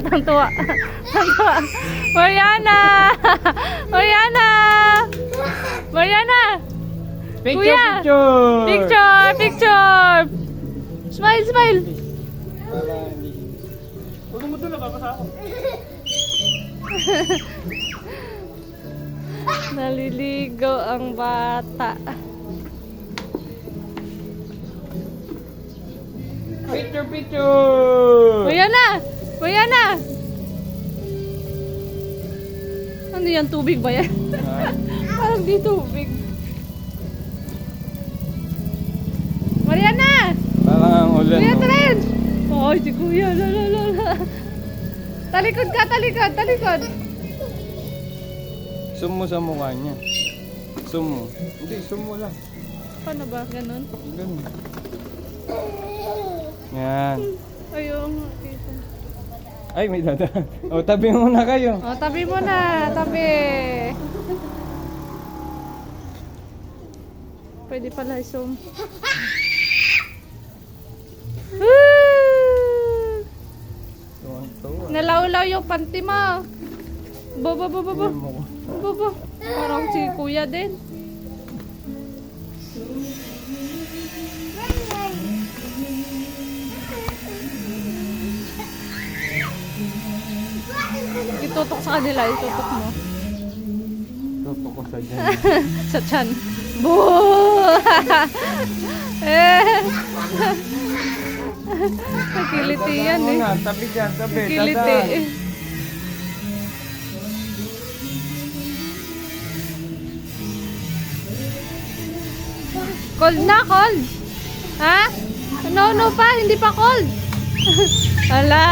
Tantuwa. Tantuwa. Mariana! Mariana! Mariana! Picture, Kuya! picture! Picture! Picture! Smile, smile! Huwag mo doon, nababasa ako. Naliligo ang bata. Picture, picture! Mariana! Mariana! Ano yan? Tubig ba yan? Parang di tubig. Mariana! Parang ang ulan. Kuya, no? tren! Ay, si Kuya. Lala. Talikod ka, talikod, talikod. Zoom mo sa mukha niya. Zoom mo. Hindi, zoom mo lang. Paano ba? Ganon? Ganun. Yan. Ayun. Ay, may dadaan. O, tabi muna kayo. O, tabi mo na. Tabi. Pwede pala i-zoom. Tuwang-tuwa. Nalaw-law yung panty mo. Baba. Tingnan mo ko. Baba. Parang si Kuya din. Itutok sa kanila, itutok mo. Tutok ko sa dyan. Sa tiyan. Boo! Nakiliti yan eh. Muna, tabi dyan, tabi. Nakiliti Dadaan. eh. Cold na, cold. Ha? No pa, hindi pa cold. Ala.